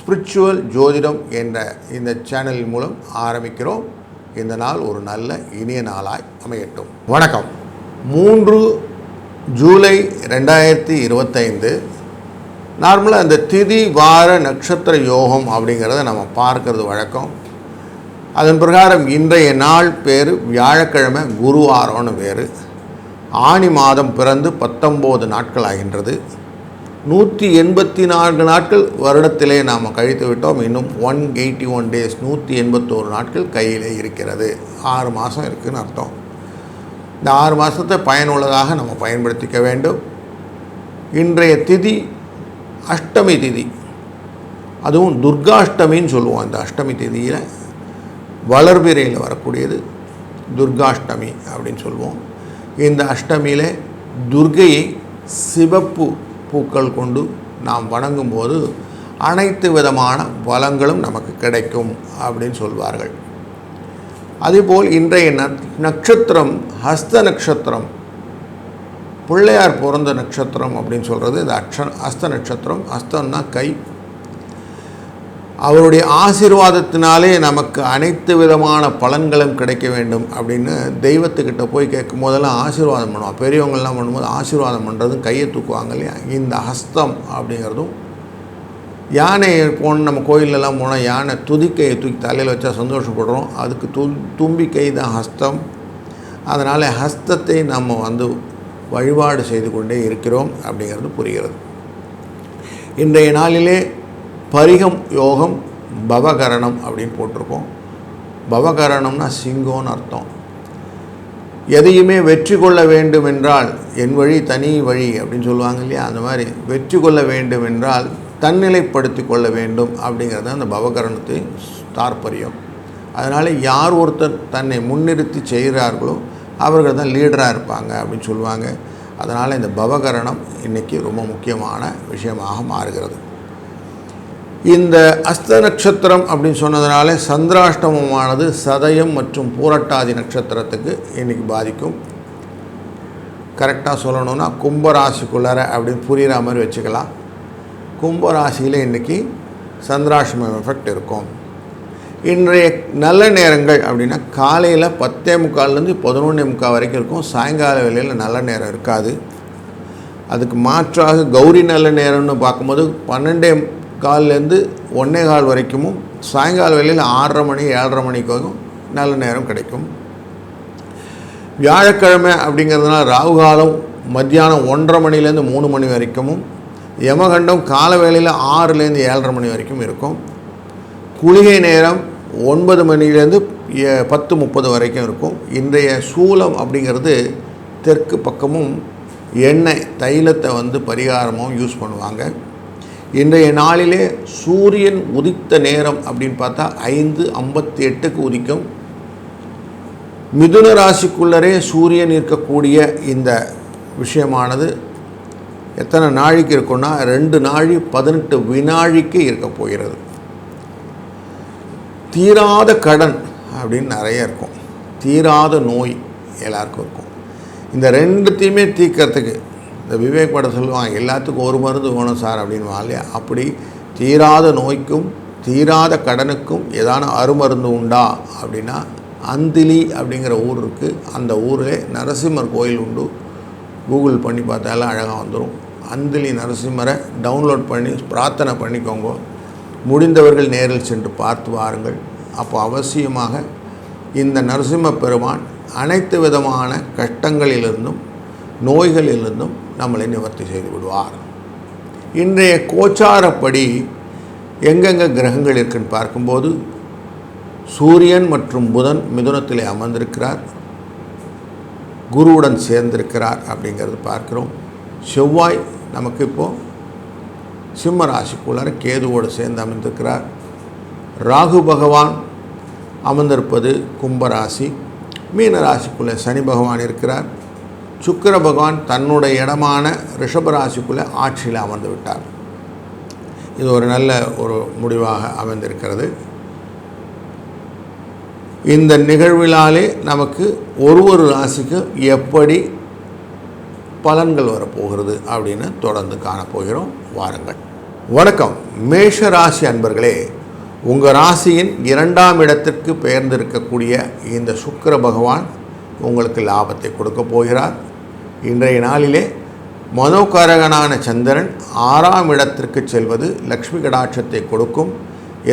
Spiritual ஜோதிடம் என்ற இந்த சேனலின் மூலம் ஆரம்பிக்கிறோம். இந்த நாள் ஒரு நல்ல இனிய நாளாய் அமையட்டும். வணக்கம். 3 ஜூலை 2025. நார்மலாக இந்த திதி வார நட்சத்திர யோகம் அப்படிங்கிறத நம்ம பார்க்கறது வழக்கம். அதன் பிரகாரம் இன்றைய நாள் பேர் வியாழக்கிழமை, குருவாரம்னு பேர். ஆனி மாதம் பிறந்து 19 நாட்கள் ஆகின்றது. 184 நாட்கள் வருடத்திலே நாம் கழித்து விட்டோம். இன்னும் 181 டேஸ், 181 நாட்கள் கையிலே இருக்கிறது. 6 மாதம் இருக்குதுன்னு அர்த்தம். இந்த 6 மாதத்தை பயனுள்ளதாக நம்ம பயன்படுத்திக்க வேண்டும். இன்றைய திதி அஷ்டமி திதி, அதுவும் துர்காஷ்டமின்னு சொல்லுவோம். அந்த அஷ்டமி திதியில் வளர்பிறையில் வரக்கூடியது துர்காஷ்டமி அப்படின்னு சொல்லுவோம். இந்த அஷ்டமியில் துர்கையை சிவப்பு பூக்கள் கொண்டு நாம் வணங்கும்போது அனைத்து விதமான பலங்களும் நமக்கு கிடைக்கும் அப்படின்னு சொல்வார்கள். அதேபோல் இன்றைய நட்சத்திரம் ஹஸ்த நட்சத்திரம், பிள்ளையார் பிறந்த நட்சத்திரம் அப்படின்னு சொல்கிறது இது ஹஸ்த நட்சத்திரம். ஹஸ்தம்னா கை. அவருடைய ஆசீர்வாதத்தினாலே நமக்கு அனைத்து விதமான பலன்களும் கிடைக்க வேண்டும் அப்படின்னு தெய்வத்துக்கிட்ட போய் கேட்கும் போதெல்லாம் ஆசீர்வாதம் பண்ணுவோம். பெரியவங்கள்லாம் பண்ணும்போது ஆசீர்வாதம் பண்ணுறதும் கையை தூக்குவாங்க இல்லையா. இந்த ஹஸ்தம் அப்படிங்கிறதும், யானை போன நம்ம கோயிலெல்லாம் போனால் யானை துதிக்கையை தூக்கி தலையில் வச்சா சந்தோஷப்படுறோம். அதுக்கு தும்பிக்கை தான் ஹஸ்தம். அதனால் ஹஸ்தத்தை நம்ம வழிபாடு செய்து கொண்டே இருக்கிறோம் அப்படிங்கிறது புரிகிறது. இன்றைய நாளிலே பரிகம் யோகம் பவகரணம் அப்படின்னு போட்டிருக்கோம். பவகரணம்னா சிங்கம்னு அர்த்தம். எதையுமே வெற்றி கொள்ள வேண்டும் என்றால் என் வழி தனி வழி அப்படின்னு சொல்லுவாங்க இல்லையா. அந்த மாதிரி வெற்றி கொள்ள வேண்டும் என்றால் தன்னிலைப்படுத்தி கொள்ள வேண்டும் அப்படிங்கிறது அந்த பவகரணத்தின் தாற்பயம். அதனால் யார் ஒருத்தர் தன்னை முன்னிறுத்தி செய்கிறார்களோ அவர்கள் தான் லீடராக இருப்பாங்க அப்படின்னு சொல்லுவாங்க. அதனால் இந்த பவகரணம் இன்றைக்கி ரொம்ப முக்கியமான விஷயமாக மாறுகிறது. இந்த அஸ்த நட்சத்திரம் அப்படின்னு சொன்னதுனால சந்திராஷ்டமமானது சதயம் மற்றும் பூரட்டாதி நட்சத்திரத்துக்கு இன்றைக்கி பாதிக்கும். கரெக்டாக சொல்லணுன்னா கும்பராசிக்குள்ளார அப்படின்னு புரிகிற மாதிரி வச்சுக்கலாம். கும்பராசியில் இன்றைக்கி சந்திராஷ்டமம் எஃபெக்ட் இருக்கும். இன்றைய நல்ல நேரங்கள் அப்படின்னா காலையில் 10:45 11:45 வரைக்கும் இருக்கும். சாயங்கால வேளையில் நல்ல நேரம் இருக்காது. அதுக்கு மாற்றாக கௌரி நல்ல நேரம்னு பார்க்கும்போது 12:15 1:15 வரைக்கும், சாயங்கால வேளையில் 6:30 மணி 7:30 மணிக்கு நல்ல நேரம் கிடைக்கும். வியாழக்கிழமை அப்படிங்கிறதுனால ராகுகாலம் மத்தியானம் 1:30 மணிலேருந்து 3 மணி வரைக்கும், யமகண்டம் கால வேளையில் 6லேருந்து 7:30 மணி வரைக்கும் இருக்கும். குளிகை நேரம் 9 மணிலேருந்து 10:30 வரைக்கும் இருக்கும். இன்றைய சூலம் அப்படிங்கிறது தெற்கு பக்கமும் எண்ணெய் தைலத்தை பரிகாரமும் யூஸ் பண்ணுவாங்க. இன்றைய நாளிலே சூரியன் உதித்த நேரம் அப்படின்னு பார்த்தா 5:58க்கு உதிக்கும். மிதுன ராசிக்குள்ளரே சூரியன் இருக்கக்கூடிய இந்த விஷயமானது எத்தனை நாழிக்கு இருக்குன்னா 2 நாழி 18 வினாழிக்கு இருக்க போகிறது. தீராத கடன் அப்படின்னு நிறைய இருக்கும். தீராத நோய் எல்லாருக்கும் இருக்கும். இந்த ரெண்டுத்தையுமே தீர்க்கறதுக்கு இந்த விவேக் படம் சொல்லுவாங்க, எல்லாத்துக்கும் ஒரு மருந்து வேணும் சார் அப்படின்னு இல்லையா. அப்படி தீராத நோய்க்கும் தீராத கடனுக்கும் ஏதான அருமருந்து உண்டா அப்படின்னா அந்திலி அப்படிங்கிற ஊர் இருக்குது. அந்த ஊரில் நரசிம்மர் கோயில் உண்டு. கூகுள் பண்ணி பார்த்தாலும் அழகாக வந்துடும். அந்திலி நரசிம்மரை டவுன்லோட் பண்ணி பிரார்த்தனை பண்ணிக்கோங்க. முடிந்தவர்கள் நேரில் சென்று பார்த்து வாருங்கள். அப்போ அவசியமாக இந்த நரசிம்ம பெருமான் அனைத்து விதமான கஷ்டங்களிலிருந்தும் நோய்களிலிருந்தும் நம்மளை நிவர்த்தி செய்து விடுவார். இன்றைய கோச்சாரப்படி எங்கெங்கே கிரகங்கள் இருக்குன்னு பார்க்கும்போது சூரியன் மற்றும் புதன் மிதுனத்திலே அமர்ந்திருக்கிறார், குருவுடன் சேர்ந்திருக்கிறார் அப்படிங்கிறது பார்க்குறோம். செவ்வாய் நமக்கு இப்போது சிம்ம ராசிக்குள்ளார கேதுவோடு சேர்ந்து அமர்ந்திருக்கிறார். ராகு பகவான் அமர்ந்திருப்பது கும்பராசி. மீன ராசிக்குள்ளே சனி பகவான் இருக்கிறார். சுக்கிர பகவான் தன்னுடைய இடமான ரிஷபராசிக்குள்ளே ஆட்சியில் அமர்ந்து விட்டார். இது ஒரு நல்ல முடிவாக அமைந்திருக்கிறது. இந்த நிகழ்வினாலே நமக்கு ஒரு ராசிக்கு எப்படி பலன்கள் வரப்போகிறது அப்படின்னு தொடர்ந்து காணப்போகிறோம். வாருங்கள். வணக்கம் மேஷ ராசி அன்பர்களே, உங்கள் ராசியின் 2ஆம் இடத்திற்கு பெயர்ந்திருக்கக்கூடிய இந்த சுக்கிர பகவான் உங்களுக்கு லாபத்தை கொடுக்க போகிறார். இன்றைய நாளிலே மனோகாரகனான சந்திரன் 6ஆம் இடத்திற்கு செல்வது லக்ஷ்மி கடாட்சத்தை கொடுக்கும்.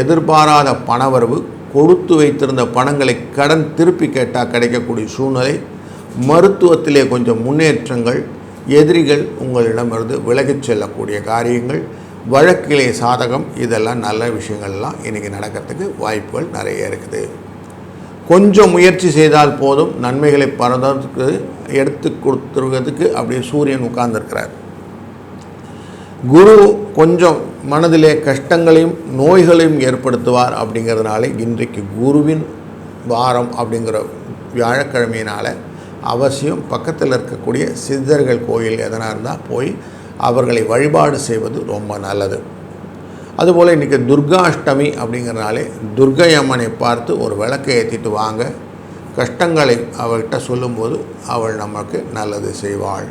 எதிர்பாராத பணவரவு, கொடுத்து வைத்திருந்த பணங்களை கடன் திருப்பி கேட்டால் கிடைக்கக்கூடிய சூழ்நிலை, மருத்துவத்திலே கொஞ்சம் முன்னேற்றங்கள், எதிரிகள் உங்களிடமிருந்து விலகிச் செல்லக்கூடிய காரியங்கள், வழக்கிலே சாதகம், இதெல்லாம் நல்ல விஷயங்கள்லாம் இன்றைக்கி நடக்கிறதுக்கு வாய்ப்புகள் நிறைய இருக்குது. கொஞ்சம் முயற்சி செய்தால் போதும், நன்மைகளை பரதற்கு எடுத்து கொடுத்துருவதுக்கு அப்படியே சூரியன் உட்கார்ந்துருக்கிறார். குரு கொஞ்சம் மனதிலே கஷ்டங்களையும் நோய்களையும் ஏற்படுத்துவார். அப்படிங்கிறதுனால இன்றைக்கு குருவின் வாரம் அப்படிங்கிற வியாழக்கிழமையினால் அவசியம் பக்கத்தில் இருக்கக்கூடிய சித்தர்கள் கோயில் எதனா இருந்தால் போய் அவர்களை வழிபாடு செய்வது ரொம்ப நல்லது. அதுபோல் இன்றைக்கி துர்காஷ்டமி அப்படிங்கிறனாலே துர்கை அம்மனை பார்த்து ஒரு விளக்கை ஏற்றிட்டு வாங்க. கஷ்டங்களை அவள்கிட்ட சொல்லும்போது அவள் நமக்கு நல்லது செய்வாள்.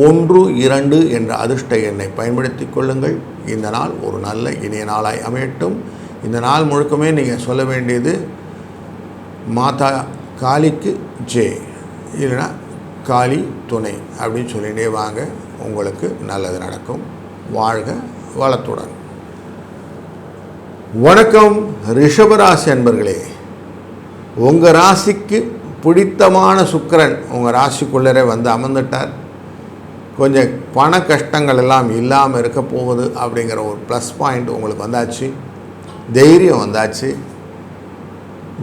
1, 2 என்ற அதிர்ஷ்ட எண்ணை பயன்படுத்தி கொள்ளுங்கள். இந்த நாள் ஒரு நல்ல இனிய நாளாய் அமையட்டும். இந்த நாள் முழுக்கமே நீங்கள் சொல்ல வேண்டியது மாதா காளிக்கு ஜெய், இல்லைனா காளி துணை அப்படின்னு சொல்லிகிட்டே வாங்க. உங்களுக்கு நல்லது நடக்கும். வாழ்க வளத்துடன். வணக்கம் ரிஷபராசி அன்பர்களே, உங்கள் ராசிக்கு பிடித்தமான சுக்கிரன் உங்கள் ராசிக்குள்ளரே வந்து அமர்ந்துட்டார். கொஞ்சம் பண கஷ்டங்கள் எல்லாம் இல்லாமல் இருக்க போகுது அப்படிங்கிற ஒரு ப்ளஸ் பாயிண்ட் உங்களுக்கு வந்தாச்சு. தைரியம் வந்தாச்சு.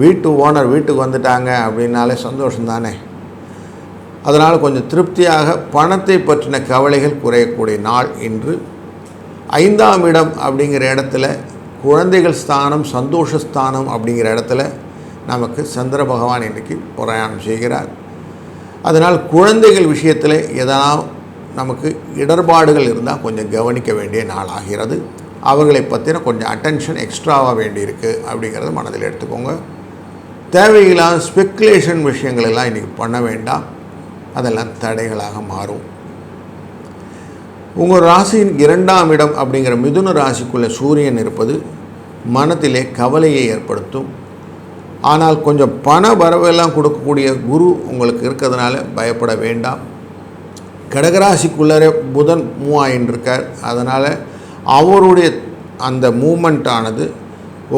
வீட்டு ஓனர் வீட்டுக்கு வந்துட்டாங்க அப்படின்னாலே சந்தோஷம் தானே. அதனால் கொஞ்சம் திருப்தியாக பணத்தை பற்றின கவலைகள் குறையக்கூடிய நாள் இன்று. 5ஆம் இடம் அப்படிங்கிற இடத்துல குழந்தைகள் ஸ்தானம், சந்தோஷஸ்தானம் அப்படிங்கிற இடத்துல நமக்கு சந்திர பகவான் இன்றைக்கி பிரயாணம் செய்கிறார். அதனால் குழந்தைகள் விஷயத்தில் எதனால் நமக்கு இடர்பாடுகள் இருந்தால் கொஞ்சம் கவனிக்க வேண்டிய நாள் ஆகிறது. அவர்களை பற்றின கொஞ்சம் அட்டென்ஷன் எக்ஸ்ட்ராவாக வேண்டியிருக்கு அப்படிங்கிறத மனதில் எடுத்துக்கோங்க. தேவையில்லாத ஸ்பெக்குலேஷன் விஷயங்கள் எல்லாம் இன்றைக்கி பண்ண வேண்டாம். அதெல்லாம் தடைகளாக மாறும். உங்கள் ராசியின் 2ஆம் இடம் அப்படிங்கிற மிதுன ராசிக்குள்ளே சூரியன் இருப்பது மனத்திலே கவலையை ஏற்படுத்தும். ஆனால் கொஞ்சம் பண வரவெல்லாம் கொடுக்கக்கூடிய குரு உங்களுக்கு இருக்கிறதுனால பயப்பட வேண்டாம். கடகராசிக்குள்ளே புதன் மூவ் ஆகின்றிருக்கார். அதனால் அவருடைய அந்த மூமெண்ட்டானது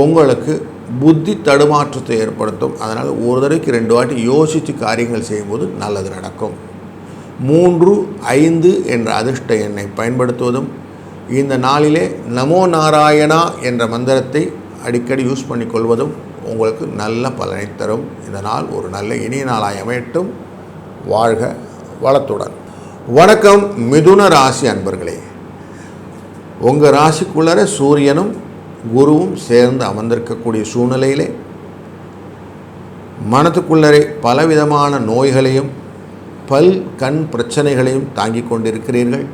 உங்களுக்கு புத்தி தடுமாற்றத்தை ஏற்படுத்தும். அதனால் ஒரு தடவைக்கு 2 வாட்டி யோசித்து காரியங்கள் செய்யும்போது நல்லது நடக்கும். 3, 5 என்ற அதிர்ஷ்ட எண்ணை பயன்படுத்துவதும், இந்த நாளிலே நமோ நாராயணா என்ற மந்திரத்தை அடிக்கடி யூஸ் பண்ணிக்கொள்வதும் உங்களுக்கு நல்ல பலனை தரும். இந்த நாள் ஒரு நல்ல இனிய நாளாய் அமையட்டும். வாழ்க வளத்துடன். வணக்கம் மிதுன ராசி அன்பர்களே, உங்கள் ராசிக்குள்ளே சூரியனும் குருவும் சேர்ந்து அமர்ந்திருக்கக்கூடிய சூழ்நிலையிலே மனத்துக்குள்ளே பலவிதமான நோய்களையும் கண் பிரச்சனைகளையும் தாங்கி கொண்டிருக்கிறீர்கள்.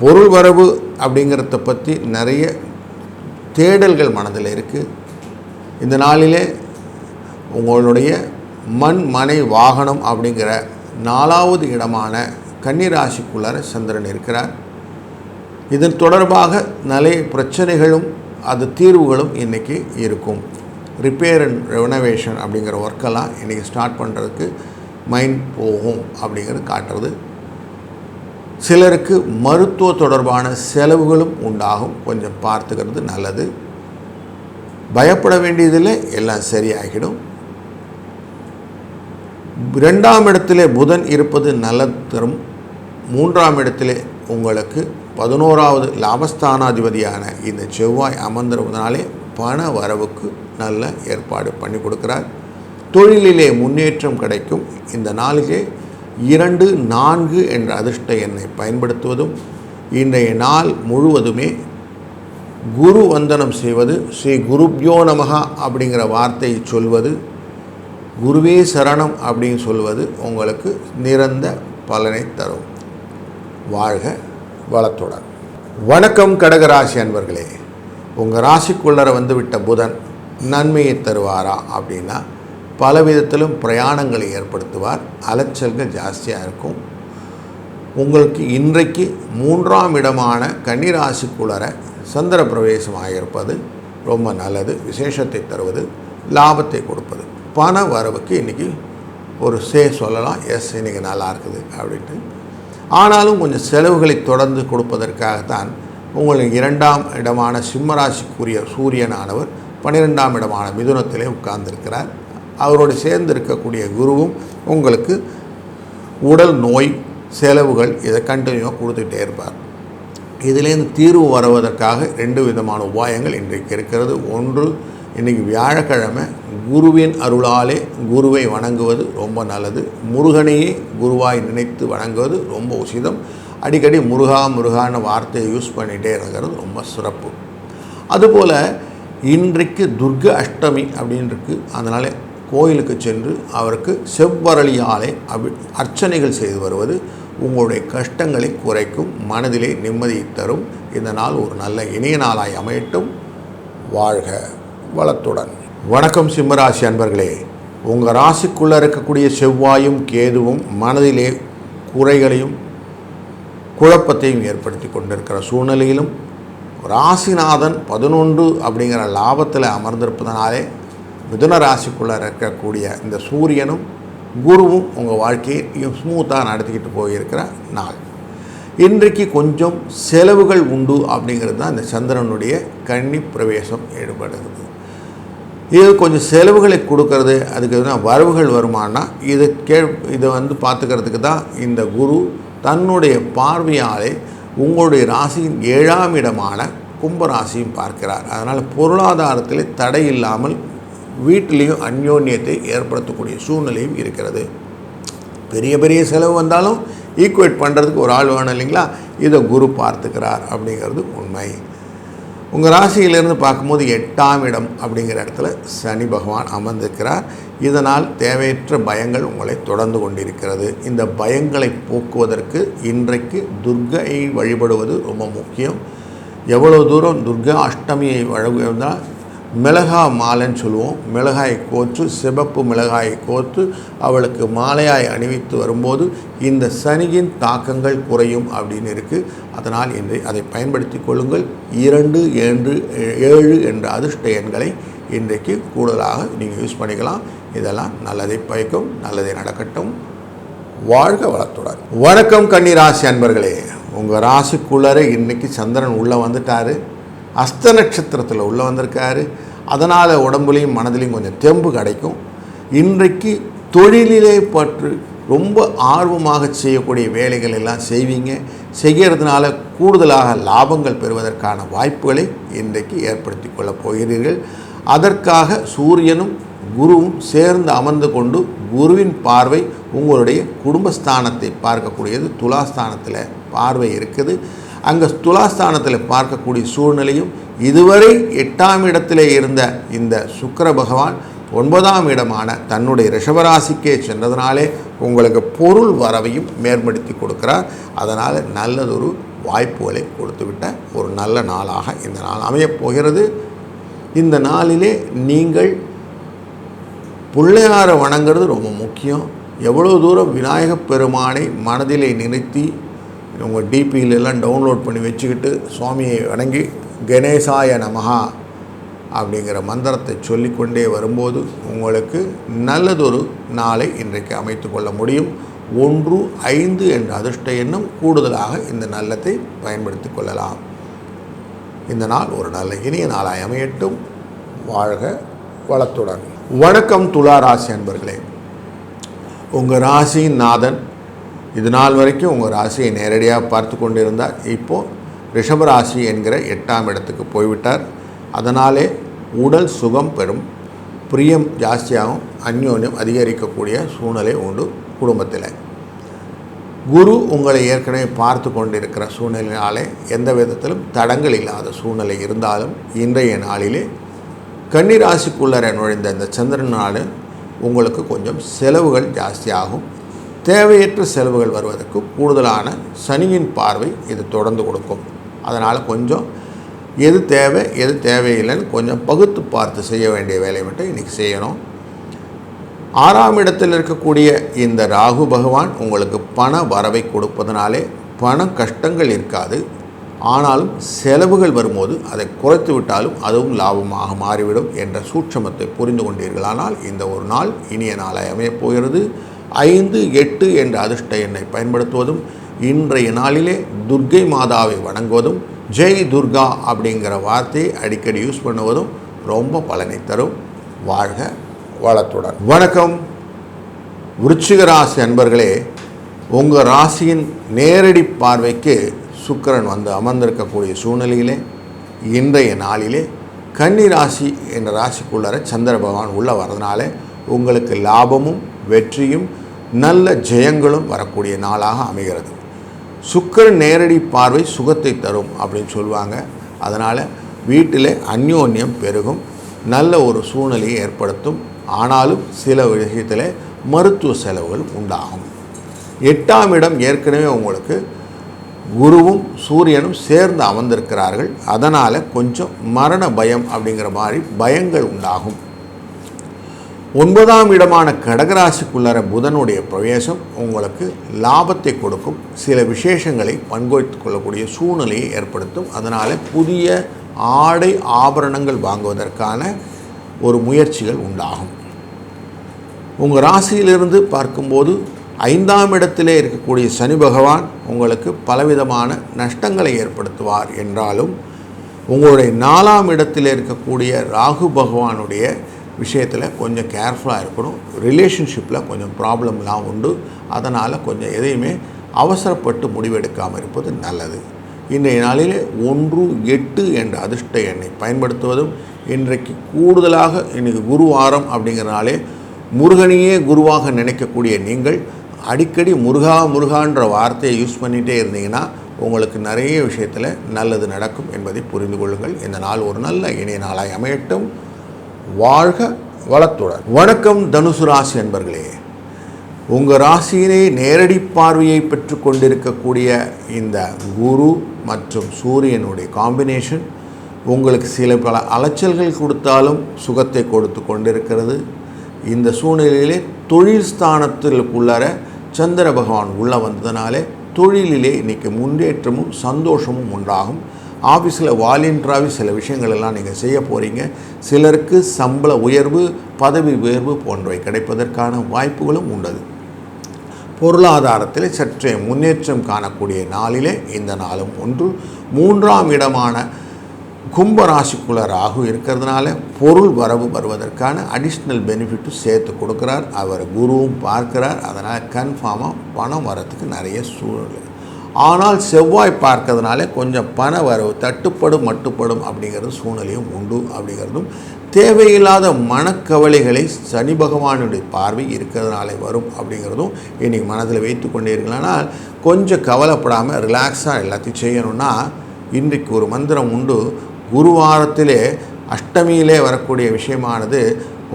பொருள் வரவு அப்படிங்கிறத பற்றி நிறைய தேடல்கள் மனதில் இருக்குது. இந்த நாளிலே உங்களுடைய மண் மனை வாகனம் அப்படிங்கிற 4வது இடமான கன்னிராசிக்குள்ளார சந்திரன் இருக்கிறார். இதன் தொடர்பாக நிறைய பிரச்சனைகளும் அது தீர்வுகளும் இன்றைக்கி இருக்கும். ரிப்பேர் அண்ட் ரெனோவேஷன் அப்படிங்கிற ஒர்க்கெல்லாம் இன்றைக்கி ஸ்டார்ட் பண்ணுறதுக்கு மைண்ட் போகும் அப்படிங்கிறது காட்டுறது. சிலருக்கு மருத்துவ தொடர்பான செலவுகளும் உண்டாகும். கொஞ்சம் பார்த்துக்கிறது நல்லது. பயப்பட வேண்டியதில் எல்லாம் சரியாகிடும். 2ஆம் இடத்திலே புதன் இருப்பது நல்லது தரும். 3ஆம் இடத்திலே உங்களுக்கு 11வது லாபஸ்தானாதிபதியான இந்த செவ்வாய் அமர்ந்திருப்பதனாலே பண வரவுக்கு நல்ல ஏற்பாடு பண்ணி கொடுக்கிறார். தொழிலிலே முன்னேற்றம் கிடைக்கும். இந்த நாளிலே 2, 4 என்ற அதிர்ஷ்ட எண்ணை பயன்படுத்துவதும், இன்றைய நாள் முழுவதுமே குரு வந்தனம் செய்வது, ஸ்ரீ குருப்யோ நமஹா அப்படிங்கிற வார்த்தையை சொல்வது, குருவே சரணம் அப்படின்னு சொல்வது உங்களுக்கு நிரந்த பலனை தரும். வாழ்க வளத்துடன். வணக்கம் கடகராசி அன்பர்களே, உங்கள் ராசிக்குள்ளர வந்துவிட்ட புதன் நன்மையை தருவாரா அப்படின்னா பல விதத்திலும் பிரயாணங்களை ஏற்படுத்துவார். அலைச்சல்கள் ஜாஸ்தியாக இருக்கும். உங்களுக்கு இன்றைக்கு 3ஆம் இடமான கன்னிராசிக்குள்ளர சந்திர பிரவேசமாக இருப்பது ரொம்ப நல்லது. விசேஷத்தை தருவது, லாபத்தை கொடுப்பது. பண வரவுக்கு இன்றைக்கி ஒரு சொல்லலாம், எஸ் இன்றைக்கி நல்லா இருக்குது அப்படின்ட்டு. ஆனாலும் கொஞ்சம் செலவுகளை தொடர்ந்து கொடுப்பதற்காகத்தான் உங்களுக்கு 2ஆம் இடமான சிம்மராசிக்குரிய சூரியனானவர் 12ஆம் இடமான மிதுனத்திலே உட்கார்ந்திருக்கிறார். அவரோடு சேர்ந்து இருக்கக்கூடிய குருவும் உங்களுக்கு உடல் நோய் செலவுகள் இதை கண்டினியூவாக கொடுத்துக்கிட்டே இருப்பார். இதிலேருந்து தீர்வு வருவதற்காக 2 விதமான உபாயங்கள் இன்றைக்கு இருக்கிறது. ஒன்று, இன்றைக்கி வியாழக்கிழமை குருவின் அருளாலே குருவை வணங்குவது ரொம்ப நல்லது. முருகனையே குருவாய் நினைத்து வணங்குவது ரொம்ப உசிதம். அடிக்கடி முருகா முருகான வார்த்தையை யூஸ் பண்ணிகிட்டே இருக்கிறது ரொம்ப சிறப்பு. அதுபோல் இன்றைக்கு துர்க அஷ்டமி அப்படின்னு இருக்குது. அதனால் கோயிலுக்கு சென்று அவருக்கு செவ்வரளியாலே அர்ச்சனைகள் செய்து வருவது உங்களுடைய கஷ்டங்களை குறைக்கும், மனதிலே நிம்மதியை தரும். இந்த நாள் ஒரு நல்ல இனிய நாளாய் அமையட்டும். வாழ்க வளத்துடன். வணக்கம் சிம்மராசி அன்பர்களே. உங்கள் ராசிக்குள்ளே இருக்கக்கூடிய செவ்வாயும் கேதுவும் மனதிலே குறைகளையும் குழப்பத்தையும் ஏற்படுத்தி கொண்டிருக்கிற சூழ்நிலையிலும் ராசிநாதன் 11 அப்படிங்கிற லாபத்தில் அமர்ந்திருப்பதனாலே மிதுன ராசிக்குள்ளே இருக்கக்கூடிய இந்த சூரியனும் குருவும் உங்கள் வாழ்க்கையை ஸ்மூத்தாக நடத்திக்கிட்டு போயிருக்கிற நாள். இன்றைக்கு கொஞ்சம் செலவுகள் உண்டு அப்படிங்கிறது தான் இந்த சந்திரனுடைய கன்னி பிரவேசம் ஈடுபடுகிறது. இது கொஞ்சம் செலவுகளை கொடுக்கறது, அதுக்கு வரவுகள் வருமானா இதை பார்த்துக்கிறதுக்கு தான் இந்த குரு தன்னுடைய பார்வையாலே உங்களுடைய ராசியின் 7ஆம் இடமான கும்பராசியும் பார்க்கிறார். அதனால் பொருளாதாரத்தில் தடை இல்லாமல் வீட்டிலையும் அந்யோன்யத்தை ஏற்படுத்தக்கூடிய சூழ்நிலையும் இருக்கிறது. பெரிய பெரிய செலவு வந்தாலும் ஈக்குவேட் பண்ணுறதுக்கு ஒரு ஆள் வேணும் இல்லைங்களா? இதை குரு பார்த்துக்கிறார் அப்படிங்கிறது உண்மை. உங்கள் ராசியிலேருந்து பார்க்கும்போது 8ஆம் இடம் அப்படிங்கிற இடத்துல சனி பகவான் அமர்ந்திருக்கிறார். இதனால் தேவையற்ற பயங்கள் உங்களை தொடர்ந்து கொண்டிருக்கிறது. இந்த பயங்களை போக்குவதற்கு இன்றைக்கு துர்க்கையை வழிபடுவது ரொம்ப முக்கியம். எவ்வளோ தூரம் துர்கா அஷ்டமியை வழிபடுவதால் மிளகா மாலைன்னு சொல்லுவோம். மிளகாயை கோர்த்து, சிவப்பு மிளகாயை கோர்த்து அவளுக்கு மாலையாய் அணிவித்து வரும்போது இந்த சனியின் தாக்கங்கள் குறையும் அப்படின்னு இருக்குது. அதனால் இன்று அதை பயன்படுத்தி கொள்ளுங்கள். 2, 7 என்ற அதிர்ஷ்ட எண்களை இன்றைக்கு கூடுதலாக நீங்கள் யூஸ் பண்ணிக்கலாம். இதெல்லாம் நல்லதை பயக்கும், நல்லதை நடக்கட்டும். வாழ்க வளத்துடன். வணக்கம் கன்னிராசி அன்பர்களே. உங்கள் ராசிக்குள்ளரே இன்றைக்கி சந்திரன் உள்ளே வந்துட்டார். அஸ்த நட்சத்திரத்தில் உள்ளே வந்திருக்காரு. அதனால் உடம்புலையும் மனதிலையும் கொஞ்சம் தெம்பு கிடைக்கும். இன்றைக்கு தொழிலிலே பற்றி ரொம்ப ஆர்வமாக செய்யக்கூடிய வேலைகள் எல்லாம் செய்வீங்க. செய்கிறதுனால கூடுதலாக லாபங்கள் பெறுவதற்கான வாய்ப்புகளை இன்றைக்கு ஏற்படுத்தி கொள்ளப் போகிறீர்கள். அதற்காக சூரியனும் குருவும் சேர்ந்து அமர்ந்து கொண்டு குருவின் பார்வை உங்களுடைய குடும்பஸ்தானத்தை பார்க்கக்கூடியது. துலாஸ்தானத்தில் பார்வை இருக்குது. அங்கே துலாஸ்தானத்தில் பார்க்கக்கூடிய சூழ்நிலையும் இதுவரை 8ஆம் இடத்திலே இருந்த இந்த சுக்கிர பகவான் 9ஆம் இடமான தன்னுடைய ரிஷபராசிக்கே சென்றதனாலே உங்களுக்கு பொருள் வரவையும் மேம்படுத்தி கொடுக்கிறார். அதனால் நல்லதொரு வாய்ப்புகளை கொடுத்துவிட்ட ஒரு நல்ல நாளாக இந்த நாள் அமையப் போகிறது. இந்த நாளிலே நீங்கள் பிள்ளையாரை வணங்குறது ரொம்ப முக்கியம். எவ்வளோ தூரம் விநாயகப் பெருமானை மனதிலே நிறுத்தி உங்கள் டிபியிலெல்லாம் டவுன்லோட் பண்ணி வச்சுக்கிட்டு சுவாமியை வணங்கி கணேசாய நமஹா அப்படிங்கிற மந்திரத்தை சொல்லிக்கொண்டே வரும்போது உங்களுக்கு நல்லதொரு நாளை இன்றைக்கு அமைத்து கொள்ள முடியும். 1, 5 என்ற அதிர்ஷ்ட எண்ணும் கூடுதலாக இந்த நல்லத்தை பயன்படுத்தி கொள்ளலாம். இந்த நாள் ஒரு நல்ல இனிய நாளாய் அமையட்டும். வாழ்க வளத்துடன். வணக்கம் துலா ராசி அன்பர்களே. உங்கள் ராசியின் நாதன் இது நாள் வரைக்கும் உங்கள் ராசியை நேரடியாக பார்த்து கொண்டிருந்தார். இப்போது ரிஷபராசி என்கிற 8ஆம் இடத்துக்கு போய்விட்டார். அதனாலே உடல் சுகம் பெறும், பிரியம் ஜாஸ்தியாகும், அந்யோன்யம் அதிகரிக்கக்கூடிய சூழ்நிலை உண்டு குடும்பத்தில். குரு உங்களை ஏற்கனவே பார்த்து கொண்டிருக்கிற சூழ்நிலையினாலே எந்த விதத்திலும் தடங்கள் இல்லாத சூழ்நிலை இருந்தாலும் இன்றைய நாளிலே கன்னிராசிக்குள்ளர நுழைந்த இந்த சந்திரனால் உங்களுக்கு கொஞ்சம் செலவுகள் ஜாஸ்தியாகும். தேவையற்ற செலவுகள் வருவதற்கு கூடுதலான சனியின் பார்வை இது தொடர்ந்து கொடுக்கும். அதனால் கொஞ்சம் எது தேவை எது தேவையில்லைன்னு கொஞ்சம் பகுத்து பார்த்து செய்ய வேண்டிய வேலையை மட்டும் இன்றைக்கி செய்யணும். 6ஆம் இடத்தில் இருக்கக்கூடிய இந்த ராகு பகவான் உங்களுக்கு பண வரவை கொடுப்பதனாலே பண கஷ்டங்கள் இருக்காது. ஆனாலும் செலவுகள் வரும்போது அதை குறைத்து விட்டாலும் அதுவும் லாபமாக மாறிவிடும் என்ற சூட்சமத்தை புரிந்து கொண்டீர்களானால் இந்த ஒரு நாள் இனிய நாளாய் அமையப் போகிறது. 5, 8 என்ற அதிர்ஷ்ட எண்ணை பயன்படுத்துவதும், இன்றைய நாளிலே துர்க்கை மாதாவை வணங்குவதும், ஜெய் துர்கா அப்படிங்கிற வார்த்தையை அடிக்கடி யூஸ் பண்ணுவதும் ரொம்ப பலனை தரும். வாழ்க வளத்துடன். வணக்கம் விருச்சிக ராசி அன்பர்களே, உங்கள் ராசியின் நேரடி பார்வைக்கு சுக்கிரன் வந்து அமர்ந்திருக்கக்கூடிய சூழ்நிலையிலே இன்றைய நாளிலே கன்னி ராசி என்ற ராசிக்குள்ளார சந்திர பகவான் உள்ளே வரதுனால உங்களுக்கு லாபமும் வெற்றியும் நல்ல ஜெயங்களும் வரக்கூடிய நாளாக அமைகிறது. சுக்கிரன் நேரடி பார்வை சுகத்தை தரும் அப்படின்னு சொல்லுவாங்க. அதனால் வீட்டில் அந்யோன்யம் பெருகும், நல்ல ஒரு சூழ்நிலையை ஏற்படுத்தும். ஆனாலும் சில விஷயத்தில் மருத்துவ செலவுகள் உண்டாகும். 8ஆம் இடம் ஏற்கனவே உங்களுக்கு குருவும் சூரியனும் சேர்ந்து அமர்ந்திருக்கிறார்கள். அதனால் கொஞ்சம் மரண பயம் அப்படிங்கிற மாதிரி பயங்கள் உண்டாகும். 9ஆம் இடமான கடகராசிக்குள்ளார புதனுடைய பிரவேசம் உங்களுக்கு லாபத்தை கொடுக்கும். சில விசேஷங்களை பங்கெடுத்து கொள்ளக்கூடிய சூழ்நிலையை ஏற்படுத்தும். அதனால் புதிய ஆடை ஆபரணங்கள் வாங்குவதற்கான ஒரு முயற்சிகள் உண்டாகும். உங்கள் ராசியிலிருந்து பார்க்கும்போது 5ஆம் இடத்திலே இருக்கக்கூடிய சனி பகவான் உங்களுக்கு பலவிதமான நஷ்டங்களை ஏற்படுத்துவார் என்றாலும், உங்களுடைய 4ஆம் இடத்தில் இருக்கக்கூடிய ராகு பகவானுடைய விஷயத்தில் கொஞ்சம் கேர்ஃபுல்லாக இருக்கணும். ரிலேஷன்ஷிப்பில் கொஞ்சம் ப்ராப்ளம்லாம் உண்டு. அதனால் கொஞ்சம் எதையுமே அவசரப்பட்டு முடிவெடுக்காமல் இருப்பது நல்லது. இன்றைய நாளிலே 1, 8 என்ற அதிர்ஷ்ட எண்ணை பயன்படுத்துவதும், இன்றைக்கு கூடுதலாக இன்றைக்கி குருவாரம் அப்படிங்கிறனாலே முருகனையே குருவாக நினைக்கக்கூடிய நீங்கள் அடிக்கடி முருகா முருகான்ற வார்த்தையை யூஸ் பண்ணிகிட்டே இருந்தீங்கன்னா உங்களுக்கு நிறைய விஷயத்தில் நல்லது நடக்கும் என்பதை புரிந்து கொள்ளுங்கள். இந்த நாள் ஒரு நல்ல இனிய நாளாய் அமையட்டும். வாழ்க வளத்துடன். வணக்கம் தனுசு ராசி அன்பர்களே, உங்கள் ராசியிலே நேரடி பார்வையை பெற்று கொண்டிருக்கக்கூடிய இந்த குரு மற்றும் சூரியனுடைய காம்பினேஷன் உங்களுக்கு சில பல அலைச்சல்கள் கொடுத்தாலும் சுகத்தை கொடுத்து கொண்டிருக்கிறது. இந்த சூழ்நிலையிலே தொழில் ஸ்தானத்திற்குள்ளார சந்திர பகவான் உள்ளே வந்ததுனாலே தொழிலிலே இன்றைக்கி முன்னேற்றமும் சந்தோஷமும் உண்டாகும். ஆஃபீஸில் வாலண்டியராகவே சில விஷயங்கள் எல்லாம் நீங்கள் செய்ய போகிறீங்க. சிலருக்கு சம்பள உயர்வு, பதவி உயர்வு போன்றவை கிடைப்பதற்கான வாய்ப்புகளும் உண்டது. பொருளாதாரத்தில் சற்றே முன்னேற்றம் காணக்கூடிய நாளிலே இந்த நாளும் ஒன்று. 3ஆம் இடமான கும்பராசிக்குள்ள ராகு இருக்கிறதுனால பொருள் வரவு வருவதற்கான அடிஷ்னல் பெனிஃபிட்டும் சேர்த்து கொடுக்குறார். அவர் குருவும் பார்க்கிறார். அதனால் கன்ஃபார்மாக பணம் வரத்துக்கு நிறைய சூழ்நிலை. ஆனால் செவ்வாய் பார்க்கறதுனால கொஞ்சம் பண வரவு தட்டுப்படும் மட்டுப்படும் அப்படிங்கிறது சூழ்நிலையும் உண்டு. அப்படிங்கிறதும் தேவையில்லாத மனக்கவலைகளை சனி பகவானுடைய பார்வை இருக்கிறதுனால வரும் அப்படிங்கிறதும் இன்றைக்கி மனதில் வைத்து கொண்டே இருக்கலாம்னால் கொஞ்சம் கவலைப்படாமல் ரிலாக்ஸாக எல்லாத்தையும் செய்யணும்னா இன்றைக்கு ஒரு மந்திரம் உண்டு. குருவாரத்திலே அஷ்டமியிலே வரக்கூடிய விஷயமானது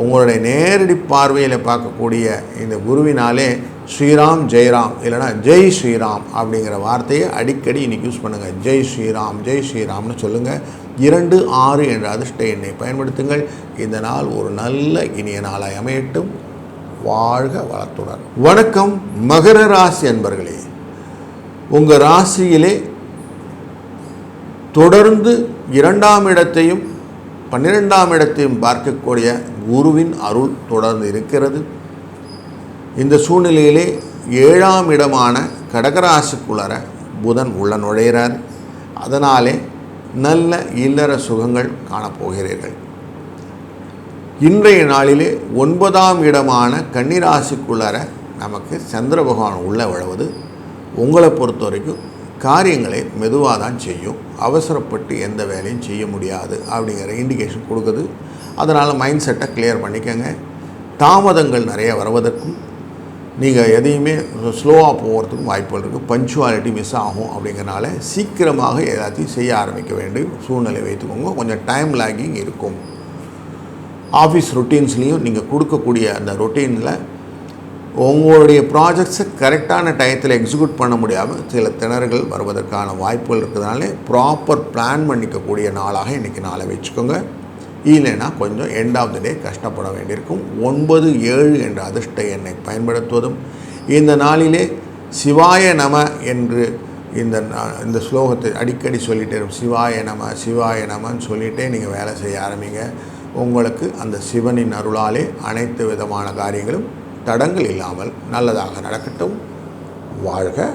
உங்களுடைய நேரடி பார்வையில் பார்க்கக்கூடிய இந்த குருவினாலே ஸ்ரீராம் ஜெய்ராம் இல்லைனா ஜெய் ஸ்ரீராம் அப்படிங்கிற வார்த்தையை அடிக்கடி இன்றைக்கி யூஸ் பண்ணுங்கள். ஜெய் ஸ்ரீராம் ஜெய் ஸ்ரீராம்னு சொல்லுங்கள். 2, 6 என்ற அதிர்ஷ்ட எண்ணை பயன்படுத்துங்கள். இந்த நாள் ஒரு நல்ல இனிய நாளாய் அமையட்டும். வாழ்க வளத்துடன். வணக்கம் மகர ராசி அன்பர்களே, உங்கள் ராசியிலே தொடர்ந்து 2ஆம் இடத்தையும் 12ஆம் இடத்தையும் பார்க்கக்கூடிய குருவின் அருள் தொடர்ந்து இருக்கிறது. இந்த சூழ்நிலையிலே 7ஆம் இடமான கடகராசிக்குள்ளர புதன் உள்ள நுழைகிறார். அதனாலே நல்ல இல்லற சுகங்கள் காணப்போகிறீர்கள். இன்றைய நாளிலே 9ஆம் இடமான கன்னிராசிக்குள்ளர நமக்கு சந்திர பகவான் உள்ள விழுவது உங்களை பொறுத்த வரைக்கும் காரியங்களை மெதுவாக தான் செய்யும். அவசரப்பட்டு எந்த வேலையும் செய்ய முடியாது அப்படிங்கிற இண்டிகேஷன் கொடுக்குது. அதனால் மைண்ட் செட்டை கிளியர் பண்ணிக்கங்க. தாமதங்கள் நிறைய வருவதற்கும் நீங்கள் எதையுமே ஸ்லோவாக போகிறதுக்கும் வாய்ப்புகள் இருக்குது. பஞ்சுவாலிட்டி மிஸ் ஆகும். அப்படிங்கிறனால சீக்கிரமாக எல்லாத்தையும் செய்ய ஆரம்பிக்க வேண்டிய சூழ்நிலை வைத்துக்கோங்க. கொஞ்சம் டைம் லாகிங் இருக்கும். ஆஃபீஸ் ரொட்டீன்ஸ்லேயும் நீங்கள் கொடுக்கக்கூடிய அந்த ரொட்டீனில் உங்களுடைய ப்ராஜெக்ட்ஸை கரெக்டான டயத்தில் எக்ஸிக்யூட் பண்ண முடியாமல் சில திணறுகள் வருவதற்கான வாய்ப்புகள் இருக்கிறதுனால ப்ராப்பர் பிளான் பண்ணிக்கக்கூடிய நாளாக இன்றைக்கி நாளை வச்சுக்கோங்க. இல்லைன்னா கொஞ்சம் எண்ட் ஆஃப் த டே கஷ்டப்பட வேண்டியிருக்கும். 9, 7 என்ற அதிர்ஷ்ட எண்ணை பயன்படுத்துவதும், இந்த நாளிலே சிவாய நம என்று இந்த ஸ்லோகத்தை அடிக்கடி சொல்லிகிட்டே இருக்கும். சிவாய நம சிவாய நமன்னு சொல்லிகிட்டே நீங்கள் வேலை செய்ய ஆரம்பிங்க. உங்களுக்கு அந்த சிவனின் அருளாலே அனைத்து விதமான காரியங்களும் தடங்கள் இல்லாமல் நல்லதாக நடக்கட்டும். வாழ்க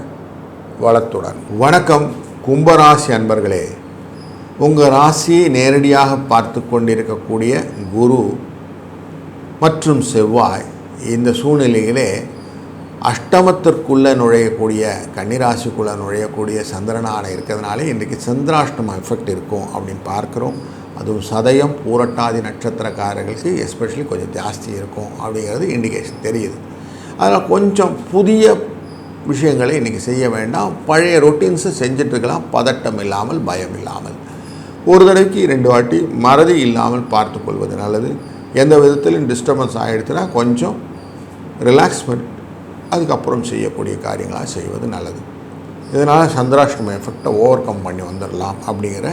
வளத்துடன். வணக்கம் கும்பராசி அன்பர்களே. உங்கள் ராசியை நேரடியாக பார்த்து கொண்டிருக்கக்கூடிய குரு மற்றும் செவ்வாய் இந்த சூழ்நிலையிலே அஷ்டமத்திற்குள்ளே நுழையக்கூடிய கன்னிராசிக்குள்ளே நுழையக்கூடிய சந்திரனான இருக்கிறதுனால இன்றைக்கு சந்திராஷ்டம எஃபெக்ட் இருக்கும் அப்படின்னு பார்க்குறோம். அதுவும் சதயம் பூரட்டாதி நட்சத்திரக்காரர்களுக்கு எஸ்பெஷலி கொஞ்சம் ஜாஸ்தி இருக்கும் அப்படிங்கிறது இண்டிகேஷன் தெரியுது. அதனால் கொஞ்சம் புதிய விஷயங்களை இன்றைக்கி செய்ய வேண்டாம். பழைய ரொட்டீன்ஸை செஞ்சிட்ருக்கலாம், பதட்டம் இல்லாமல், பயம் இல்லாமல். ஒரு தடவைக்கு 2 வாட்டி மறதி இல்லாமல் பார்த்து கொள்வது நல்லது. எந்த விதத்திலும் டிஸ்டர்பன்ஸ் ஆகிடுச்சுன்னா கொஞ்சம் ரிலாக்ஸ் பண்ணி அதுக்கப்புறம் செய்யக்கூடிய காரியங்களாக செய்வது நல்லது. இதனால் சந்திராஷ்டம எஃபெக்டை ஓவர் கம் பண்ணி வந்துடலாம் அப்படிங்கிற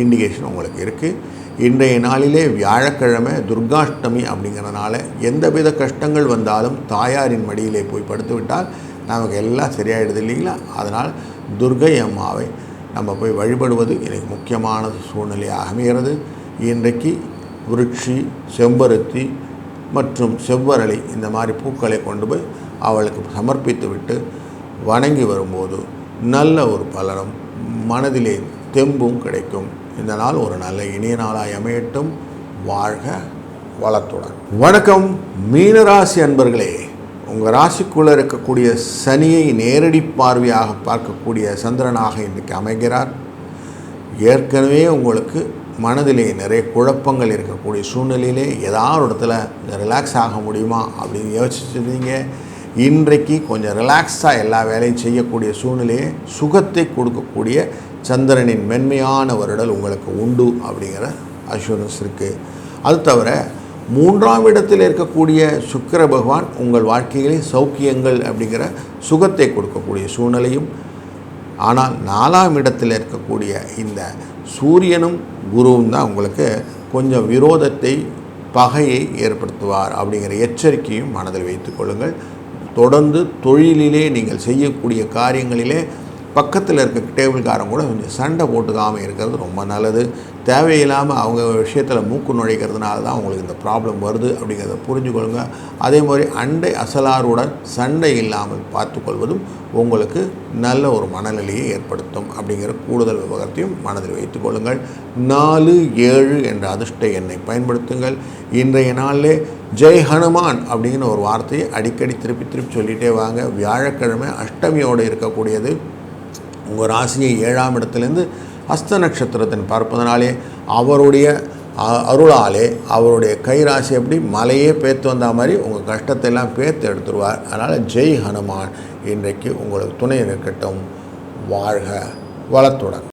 இண்டிகேஷன் உங்களுக்கு இருக்குது. இன்றைய நாளிலே வியாழக்கிழமை துர்காஷ்டமி அப்படிங்கிறனால எந்தவித கஷ்டங்கள் வந்தாலும் தாயாரின் மடியிலே போய் படுத்து விட்டால் நமக்கு எல்லாம் சரியாயிடுது இல்லைங்களா? அதனால் துர்கை அம்மாவை நம்ம போய் வழிபடுவது எனக்கு முக்கியமான சூழ்நிலையாக அமைகிறது. இன்றைக்கு விருட்சி, செம்பருத்தி மற்றும் செவ்வரளி இந்த மாதிரி பூக்களை கொண்டு போய் அவளுக்கு சமர்ப்பித்து விட்டு வணங்கி வரும்போது நல்ல ஒரு பலனும் மனதிலே தெம்பும் கிடைக்கும். இந்த நாள் ஒரு நல்ல இனிய நாளாய் அமையட்டும். வாழ்க வளத்துடன். வணக்கம் மீனராசி அன்பர்களே. உங்கள் ராசிக்குள்ளே இருக்கக்கூடிய சனியை நேரடி பார்வையாக பார்க்கக்கூடிய சந்திரனாக இன்றைக்கு அமைகிறார். ஏற்கனவே உங்களுக்கு மனதிலே நிறைய குழப்பங்கள் இருக்கக்கூடிய சூழ்நிலையிலே ஏதாவது ஒரு இடத்துல ரிலாக்ஸ் ஆக முடியுமா அப்படின்னு யோசிச்சுருந்தீங்க. இன்றைக்கு கொஞ்சம் ரிலாக்ஸாக எல்லா வேலையும் செய்யக்கூடிய சூழ்நிலையை சுகத்தை கொடுக்கக்கூடிய சந்திரனின் மென்மையான வருடல் உங்களுக்கு உண்டு அப்படிங்கிற அஷூரன்ஸ் இருக்குது. அது தவிர 3ஆம் இடத்தில் இருக்கக்கூடிய சுக்கிர பகவான் உங்கள் வாழ்க்கையிலே சௌக்கியங்கள் அப்படிங்கிற சுகத்தை கொடுக்கக்கூடிய சூழ்நிலையும், ஆனால் 4ஆம் இடத்தில் இருக்கக்கூடிய இந்த சூரியனும் குருவும் தான் உங்களுக்கு கொஞ்சம் விரோதத்தை, பகையை ஏற்படுத்துவார் அப்படிங்கிற எச்சரிக்கையும் மனதில் வைத்து கொள்ளுங்கள். தொடர்ந்து தொழிலிலே நீங்கள் செய்யக்கூடிய காரியங்களிலே பக்கத்தில் இருக்க டேபிள்காரங்க கூட கொஞ்சம் சண்டை போட்டுக்காமல் இருக்கிறது ரொம்ப நல்லது. தேவையில்லாமல் அவங்க விஷயத்தில் மூக்கு நுழைக்கிறதுனால தான் உங்களுக்கு இந்த ப்ராப்ளம் வருது அப்படிங்கிறத புரிஞ்சுக்கொள்ளுங்க. அதே மாதிரி அண்டை அசலாருடன் சண்டை இல்லாமல் பார்த்துக்கொள்வதும் உங்களுக்கு நல்ல ஒரு மனநிலையை ஏற்படுத்தும் அப்படிங்கிற கூடுதல் விவகாரத்தையும் மனதில் வைத்து கொள்ளுங்கள். 4, 7 என்ற அதிர்ஷ்ட எண்ணை பயன்படுத்துங்கள். இன்றைய நாளிலே ஜெய் ஹனுமான் அப்படிங்கிற ஒரு வார்த்தையை அடிக்கடி திருப்பி சொல்லிகிட்டே வாங்க. வியாழக்கிழமை அஷ்டமியோடு இருக்கக்கூடியது. உங்கள் ராசியை 7ஆம் இடத்துலேருந்து ஹஸ்த நட்சத்திரத்தின் பார்ப்பதனாலே அவருடைய அருளாலே அவருடைய கை ராசி எப்படி மலையே பேத்து வந்த மாதிரி உங்கள் கஷ்டத்தை எல்லாம் பேத்து எடுத்துருவார். அதனால் ஜெய் ஹனுமான் இன்றைக்கு உங்களுக்கு துணை இருக்கட்டும். வாழ்க வளத்துடன்.